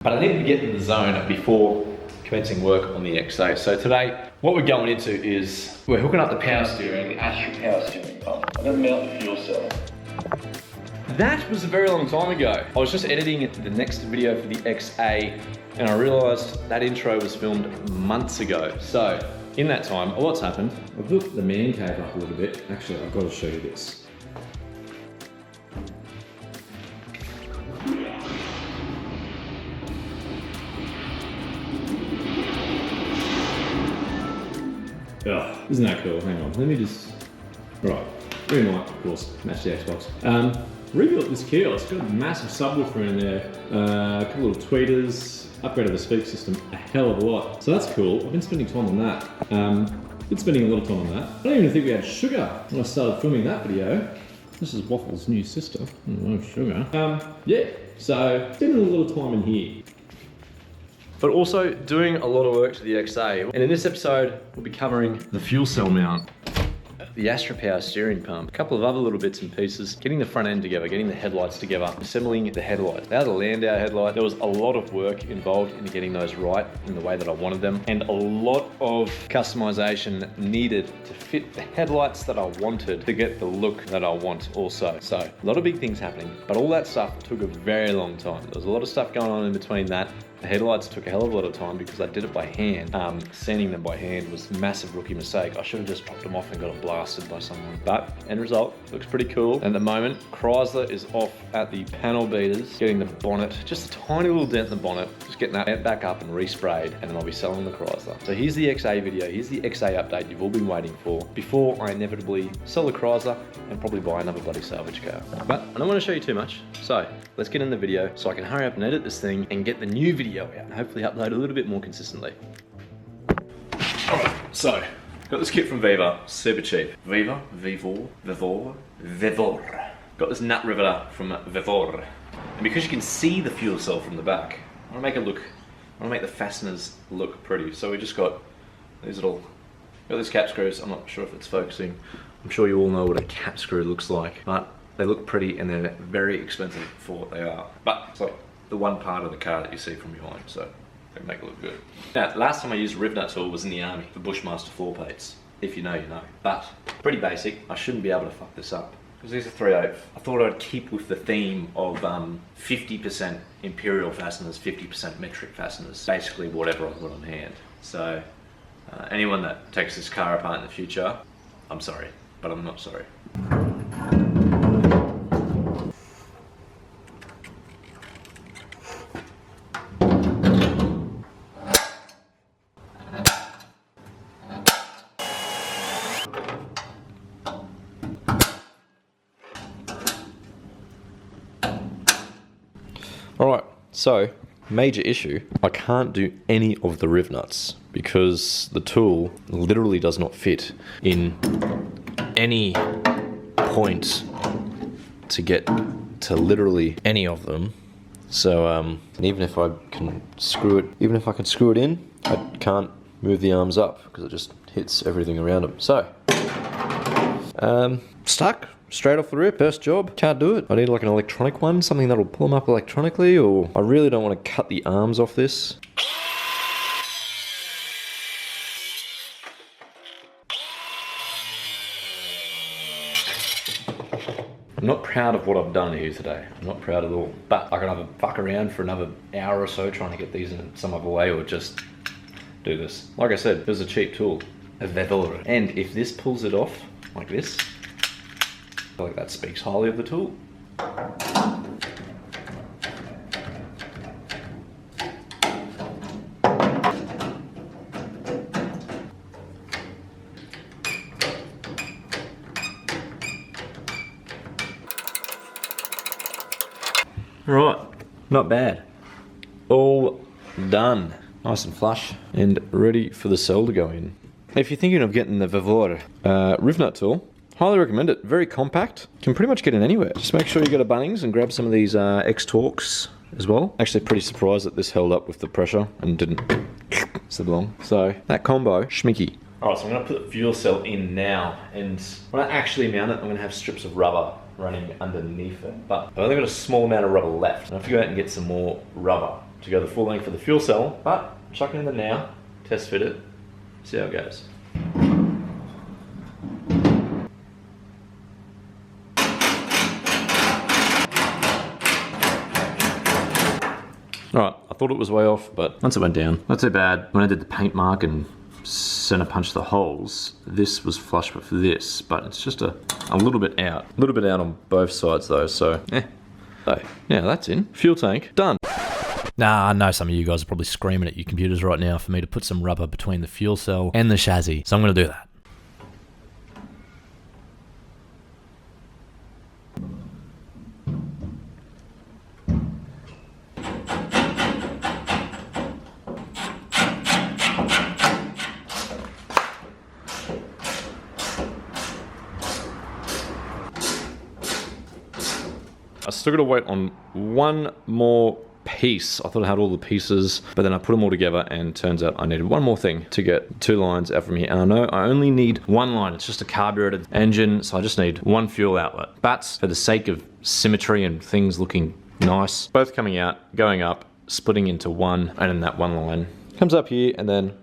But I need to get in the zone before commencing work on the XA. So today, what we're going into is we're hooking up the power steering, the Astra Power Steering Pump. I'm going to mount the fuel cell. That was a very long time ago. I was just editing the next video for the XA and I realized that intro was filmed months ago. So in that time, what's happened? I've built the man cave up a little bit. Actually, I've got to show you this. Oh, isn't that cool? Hang on, let me just... Right, we might, of course, match the Xbox. Rebuilt this kiosk, got a massive subwoofer in there, a couple little tweeters, upgraded the speak system a hell of a lot. So that's cool, I've been spending time on that. Been spending a lot of time on that. I don't even think we had sugar when I started filming that video. This is Waffle's new sister, no sugar. Yeah, so spending a lot of time in here. But also doing a lot of work to the XA. And in this episode, we'll be covering the fuel cell mount, the Astra Power Steering Pump, a couple of other little bits and pieces, getting the front end together, getting the headlights together, assembling the headlights. They are the Landau headlight. There was a lot of work involved in getting those right in the way that I wanted them, and a lot of customization needed to fit the headlights that I wanted to get the look that I want also. So a lot of big things happening, but all that stuff took a very long time. There was a lot of stuff going on in between that. The headlights took a hell of a lot of time because I did it by hand. Sanding them by hand was a massive rookie mistake. I should have just dropped them off and got it blasted by someone. But end result, looks pretty cool. And at the moment, Chrysler is off at the panel beaters, getting the bonnet, just a tiny little dent in the bonnet, just getting that back up and resprayed, and then I'll be selling the Chrysler. So here's the XA video, here's the XA update you've all been waiting for, before I inevitably sell the Chrysler and probably buy another bloody salvage car. But I don't want to show you too much, so let's get in the video so I can hurry up and edit this thing and get the new video out and hopefully upload a little bit more consistently. Alright, so got this kit from Viva, super cheap. Viva, Vivor. Got this nut riveter from Vivor. And because you can see the fuel cell from the back, I want to make the fasteners look pretty. So we just got these got these cap screws. I'm not sure if it's focusing. I'm sure you all know what a cap screw looks like, but they look pretty and they're very expensive for what they are. But it's like the one part of the car that you see from behind, so they make it look good. Now, last time I used a riv nut tool was in the army for Bushmaster floor plates. If you know, you know. But pretty basic. I shouldn't be able to fuck this up because these are 3/8. I thought I'd keep with the theme of 50% imperial fasteners, 50% metric fasteners. Basically, whatever I've got on hand. So anyone that takes this car apart in the future, I'm sorry, but I'm not sorry. Alright, so major issue, I can't do any of the riv nuts because the tool literally does not fit in any point to get to literally any of them. So and even if I can screw it in, I can't move the arms up because it just hits everything around them. So stuck. Straight off the rip, first job, can't do it. I need like an electronic one, something that'll pull them up electronically, or I really don't want to cut the arms off this. I'm not proud of what I've done here today. I'm not proud at all. But I can either fuck around for another hour or so trying to get these in some other way, or just do this. Like I said, it was a cheap tool, a Vivor. And if this pulls it off, like this, I feel like that speaks highly of the tool. Right, not bad. All done. Nice and flush and ready for the cell to go in. If you're thinking of getting the Vivor riv nut tool, highly recommend it. Very compact. Can pretty much get in anywhere. Just make sure you go to Bunnings and grab some of these X-Torques as well. Actually pretty surprised that this held up with the pressure and didn't slip along. So that combo, schmicky. Alright, so I'm going to put the fuel cell in now, and when I actually mount it, I'm going to have strips of rubber running underneath it. But I've only got a small amount of rubber left, and I have to go out and get some more rubber. to go the full length for the fuel cell, but chuck it in there now, test fit it, see how it goes. Alright, I thought it was way off, but once it went down, not too bad. When I did the paint mark and center punch the holes, this was flush with this, but it's just a little bit out. A little bit out on both sides though, so So, yeah, that's in. Fuel tank, done. Nah, I know some of you guys are probably screaming at your computers right now for me to put some rubber between the fuel cell and the chassis, so I'm gonna do that. I still gotta wait on one more piece. I thought I had all the pieces, but then I put them all together and turns out I needed one more thing to get 2 lines out from here. And I know I only need 1 line. It's just a carbureted engine, so I just need 1 fuel outlet. But for the sake of symmetry and things looking nice, both coming out, going up, splitting into one, and then that 1 line comes up here and then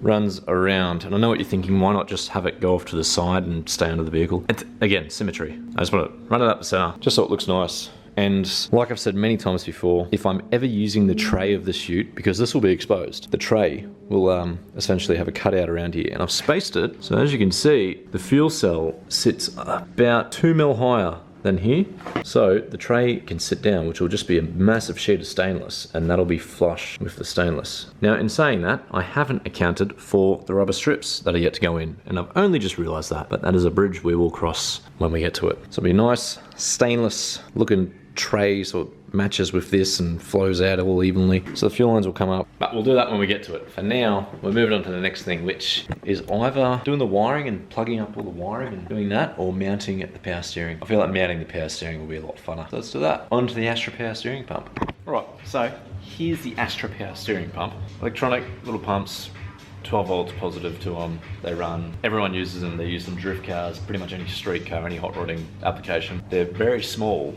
runs around. And I know what you're thinking, why not just have it go off to the side and stay under the vehicle? It's, again, symmetry. I just want to run it up the center, just so it looks nice. And like I've said many times before, if I'm ever using the tray of the chute, because this will be exposed, the tray will essentially have a cutout around here, and I've spaced it. So as you can see, the fuel cell sits about 2 mil higher than here. So the tray can sit down, which will just be a massive sheet of stainless, and that'll be flush with the stainless. Now, in saying that, I haven't accounted for the rubber strips that are yet to go in, and I've only just realized that, but that is a bridge we will cross when we get to it. So it'll be nice, stainless looking tray, so it matches with this and flows out all evenly. So the fuel lines will come up, but we'll do that when we get to it. For now, we're moving on to the next thing, which is either doing the wiring and plugging up all the wiring and doing that, or mounting at the power steering. I feel like mounting the power steering will be a lot funner. So let's do that. On to the Astra Power Steering Pump. All right, so here's the Astra Power Steering Pump. Electronic little pumps, 12 volts positive to them. They run, everyone uses them. They use them drift cars, pretty much any street car, any hot rodding application. They're very small,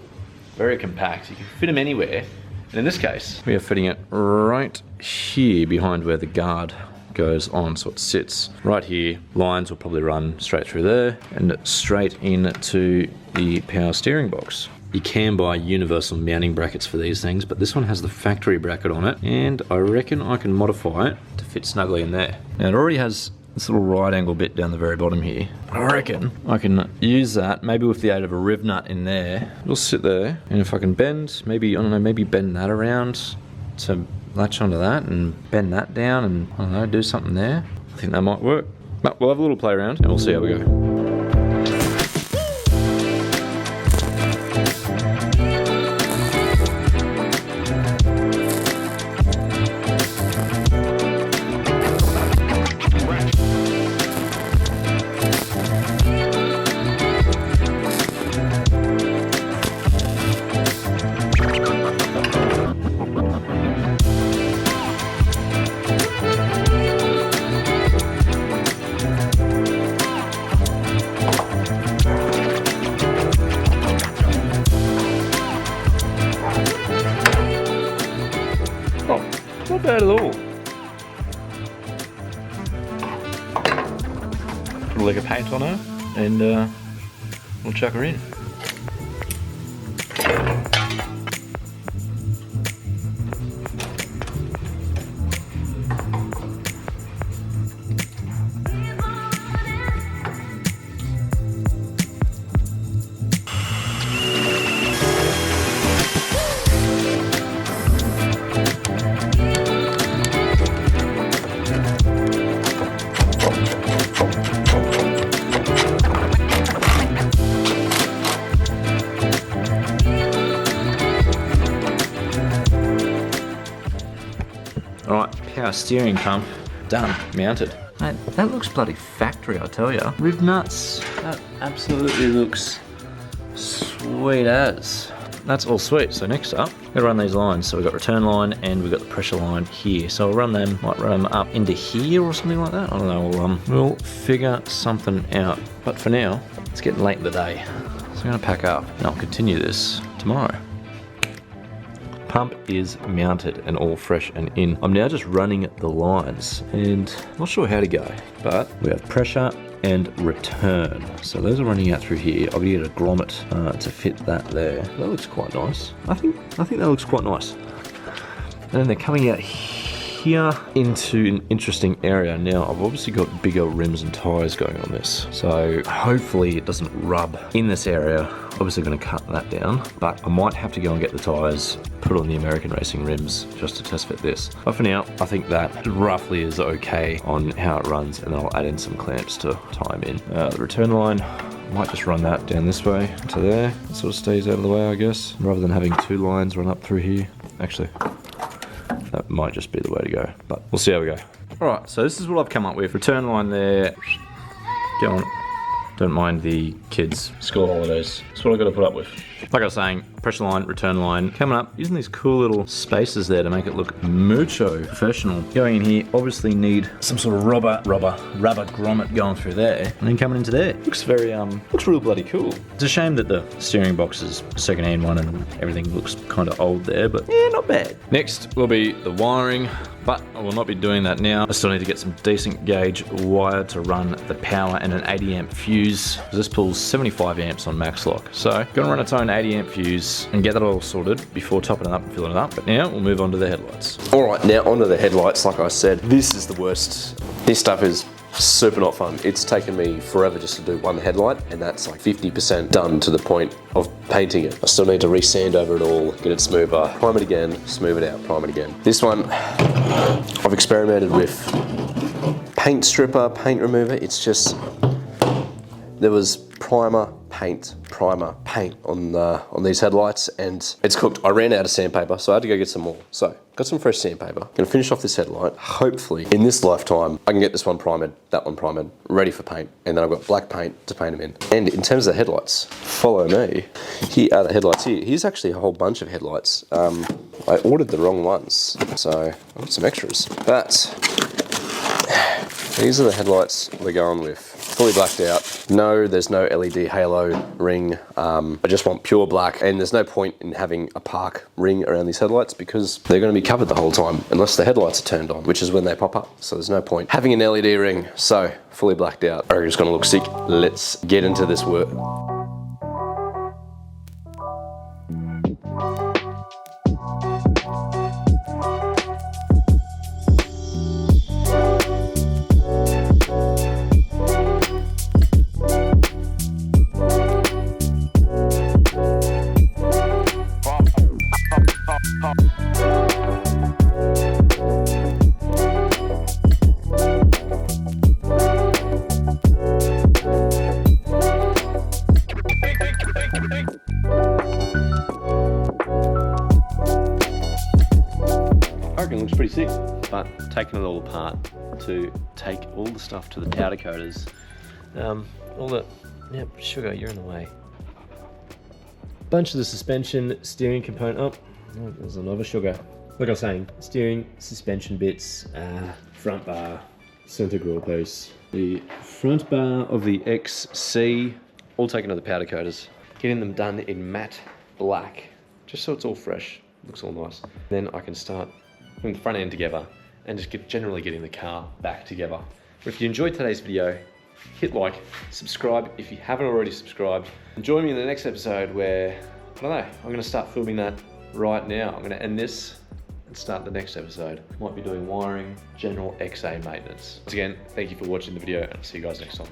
very compact. You can fit them anywhere. And in this case, we are fitting it right here behind where the guard goes on. So it sits right here. Lines will probably run straight through there and straight into the power steering box. You can buy universal mounting brackets for these things, but this one has the factory bracket on it, and I reckon I can modify it to fit snugly in there. Now it already has this little right angle bit down the very bottom here. I reckon I can use that, maybe with the aid of a riv nut in there. It'll sit there, and if I can bend, maybe, I don't know, maybe bend that around to latch onto that and bend that down and, I don't know, do something there. I think that might work. But we'll have a little play around and we'll see how we go. Not bad at all. Put a lick of paint on her and we'll chuck her in. Alright, power steering pump, done, mounted. Mate, that looks bloody factory, I tell ya. Riv nuts, that absolutely looks sweet as. That's all sweet, so next up, we're gonna run these lines. So we've got return line and we've got the pressure line here. So I'll run them, might run them up into here or something like that. I don't know, we'll figure something out. But for now, it's getting late in the day. So I'm gonna pack up and I'll continue this tomorrow. pump is mounted and all fresh and in. I'm now just running the lines and not sure how to go, but we have pressure and return. So those are running out through here. I'll get a grommet to fit that there. That looks quite nice. I think that looks quite nice. And then they're coming out here into an interesting area. Now I've obviously got bigger rims and tires going on this, so hopefully it doesn't rub in this area. Obviously going to cut that down, but I might have to go and get the tires, put on the American racing rims just to test fit this. But for now, I think that roughly is okay on how it runs, and then I'll add in some clamps to tie them in. The return line, might just run that down this way to there. It sort of stays out of the way, I guess, rather than having two lines run up through here. Actually, that might just be the way to go, but we'll see how we go. All right, so this is what I've come up with. Return line there. Get on. Don't mind the kids' school holidays. That's what I've got to put up with. Like I was saying, pressure line, return line, coming up, using these cool little spaces there to make it look mucho professional. Going in here, obviously need some sort of rubber grommet going through there, and then coming into there. Looks very, looks real bloody cool. It's a shame that the steering box is a second-hand one and everything looks kind of old there, but yeah, not bad. Next will be the wiring, but I will not be doing that now. I still need to get some decent gauge wire to run the power and an 80 amp fuse. This pulls 75 amps on max lock. So, gonna run its own 80 amp fuse and get that all sorted before topping it up and filling it up. But now we'll move on to the headlights. All right, now onto the headlights. Like I said, this is the worst. This stuff is super not fun. It's taken me forever just to do one headlight, and that's like 50% done to the point of painting it. I still need to re-sand over it all, get it smoother, prime it again, smooth it out, prime it again. This one, I've experimented with paint stripper, paint remover. It's just, there was primer, paint on these headlights, and it's cooked. I ran out of sandpaper, so I had to go get some more. So, got some fresh sandpaper. Gonna finish off this headlight. Hopefully, in this lifetime, I can get this one primed, that one primed, ready for paint, and then I've got black paint to paint them in. And in terms of the headlights, follow me. Here are the headlights here. Here's actually a whole bunch of headlights. I ordered the wrong ones, so I've got some extras. But these are the headlights we're going with. Fully blacked out. No, there's no LED halo ring. I just want pure black, and there's no point in having a park ring around these headlights because they're going to be covered the whole time unless the headlights are turned on, which is when they pop up. So there's no point having an LED ring. So fully blacked out. I reckon it's going to look sick. Let's get into this work. Looks pretty sick, but taking it all apart to take all the stuff to the powder coaters, all the, yep, sugar, you're in the way. Bunch of the suspension, steering component, oh, there's another sugar. Like I was saying, steering, suspension bits, front bar, center grille posts, the front bar of the XC, all taken to the powder coaters, getting them done in matte black, just so it's all fresh, looks all nice. Then I can start putting the front end together and just generally getting the car back together. But if you enjoyed today's video, hit like, subscribe if you haven't already subscribed, and join me in the next episode where, I don't know, I'm gonna start filming that right now. I'm gonna end this and start the next episode. Might be doing wiring, general XA maintenance. Once again, thank you for watching the video, and I'll see you guys next time.